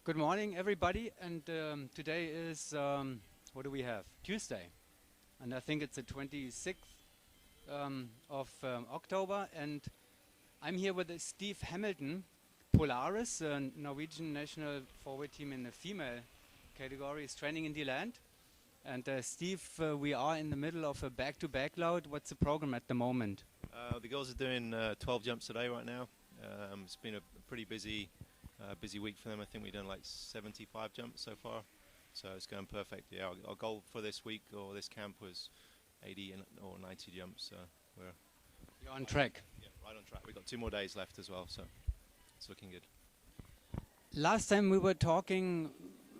Good morning, everybody. And today is, what do we have? Tuesday. And I think it's the 26th of October. And I'm here with Steve Hamilton, Polaris, a Norwegian national forward team in the female category, is training in the land. And Steve, we are in the middle of a back-to-back load. What's the program at the moment? The girls are doing 12 jumps a day right now. It's been a pretty busy week for them. I think we've done like 75 jumps so far, so it's going perfect. Yeah, our goal for this week or this camp was 80 or 90 jumps. So You're on track. Yeah, right on track. We've got 2 more days left as well, so it's looking good. Last time we were talking,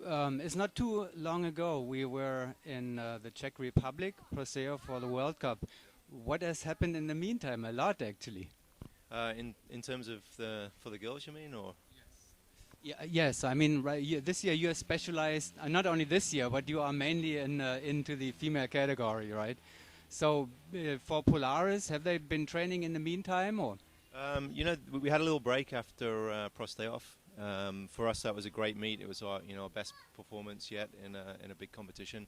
it's not too long ago. We were in the Czech Republic, Proseo, for the World Cup. What has happened in the meantime? A lot, actually. In terms of for the girls, you mean, or? Yes, I mean, this year you are specialized, not only this year, but you are mainly into the female category, right? So for Polaris, have they been training in the meantime, or? We had a little break after Proseo. For us, that was a great meet. It was our best performance yet in a big competition.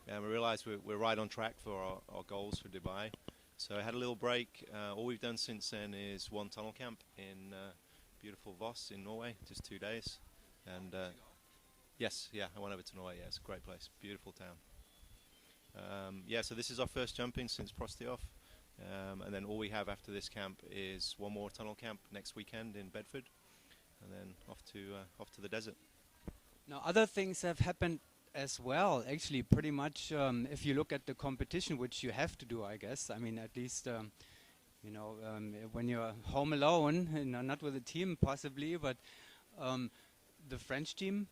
And we realized we're right on track for our goals for Dubai. So I had a little break. All we've done since then is one tunnel camp in beautiful Voss in Norway, just 2 days. And yes, yeah, I went over to Norway. Yeah, it's a great place, beautiful town. So this is our first jumping since Proseo. And then all we have after this camp is one more tunnel camp next weekend in Bedford, and then off to the desert. Now, other things have happened as well, actually, pretty much. If you look at the competition, which you have to do, I guess. I mean, at least, when you're home alone, not with a team, possibly, but the French team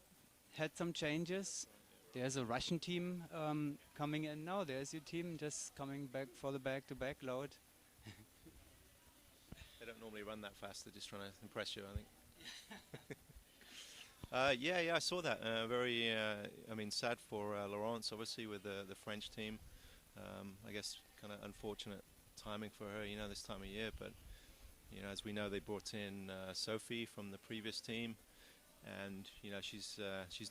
had some changes. There's a Russian team coming in now. There's your team just coming back for the back-to-back load. They don't normally run that fast. They're just trying to impress you, I think. I saw that. Very, sad for Laurence, obviously, with the French team. I guess kind of unfortunate timing for her, this time of year. But, as we know, they brought in Sophie from the previous team, and she's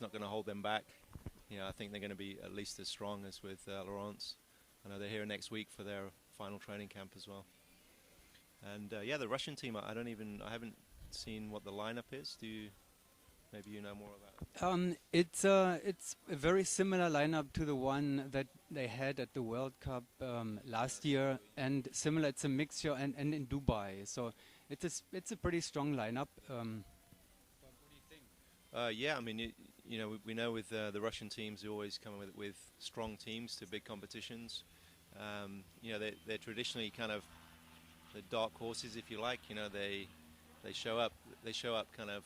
not going to hold them back. I think they're going to be at least as strong as with Laurence. I know they're here next week for their final training camp as well. And the Russian team, I haven't seen what the lineup is. Maybe you know more about it? It's a very similar lineup to the one that they had at the World Cup last year, and similar. It's a mixture, and in Dubai. So it's a pretty strong lineup. What do you think? We know with the Russian teams, they always come with strong teams to big competitions. They're traditionally kind of the dark horses, if you like. They show up kind of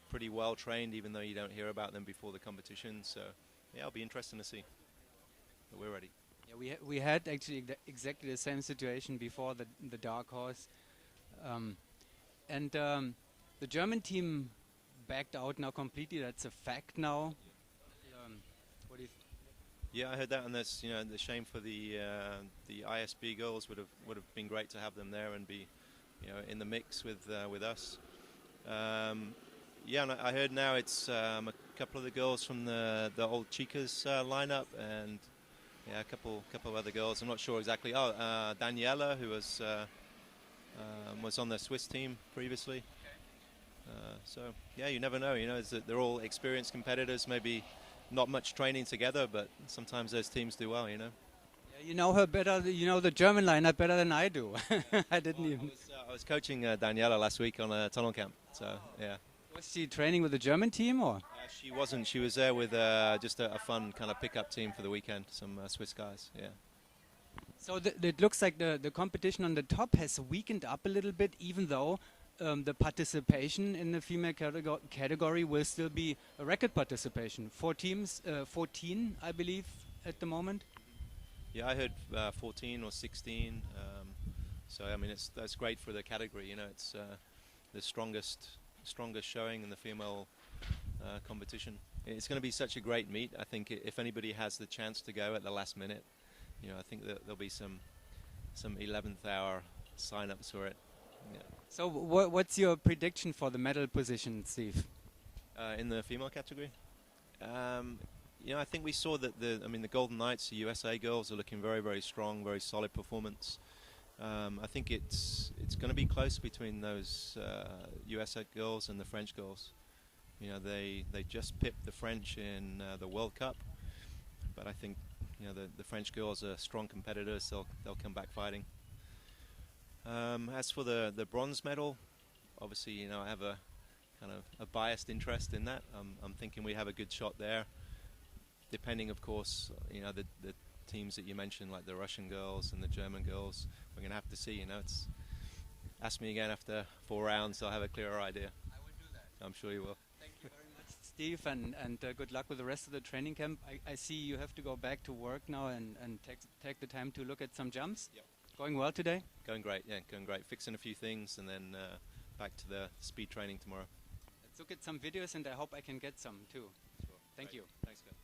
pretty well trained, even though you don't hear about them before the competition. So yeah, it'll be interesting to see. But we're ready. Yeah, we had actually exactly the same situation before the dark horse, and the German team backed out now completely. That's a fact now. What do you think? Yeah, I heard that, and that's the shame for the ISB girls. Would have been great to have them there and be in the mix with us. And I heard now it's a couple of the girls from the old Chicas lineup, and a couple of other girls. I'm not sure exactly. Daniela, who was on the Swiss team previously. So yeah, you never know. They're all experienced competitors. Maybe not much training together, but sometimes those teams do well. Yeah, you know her better. You know the German lineup better than I do. I was coaching Daniela last week on a tunnel camp. So yeah. Was she training with the German team, or? She wasn't. She was there with just a fun kind of pickup team for the weekend. Some Swiss guys. Yeah. So it looks like the competition on the top has weakened up a little bit, even though the participation in the female category will still be a record participation. 4 teams, 14, I believe, at the moment. Yeah, I heard 14 or 16. So I mean, that's great for the category. It's the strongest showing in the female competition. It's going to be such a great meet. I think if anybody has the chance to go at the last minute, I think that there'll be some 11th hour sign-ups for it. Yeah. So what's your prediction for the medal position, Steve? In the female category. You know, I think we saw that the Golden Knights, the USA girls, are looking very, very strong, very solid performance. I think it's going to be close between those USA girls and the French girls. You know, they just pipped the French in the World Cup, but I think, you know, the French girls are strong competitors. They'll come back fighting. As for the bronze medal, obviously, you know, I have a kind of a biased interest in that. I'm thinking we have a good shot there, depending, of course, you know, the teams that you mentioned, like the Russian girls and the German girls. We're going to have to see, you know. Ask me again after 4 rounds, I'll have a clearer idea. I will do that. I'm sure you will. Thank you very much, Steve, and good luck with the rest of the training camp. I see you have to go back to work now and take the time to look at some jumps. Yep. Going well today? Going great, yeah, going great. Fixing a few things and then back to the speed training tomorrow. Let's look at some videos, and I hope I can get some too. Sure. Thank you. Thanks, guys.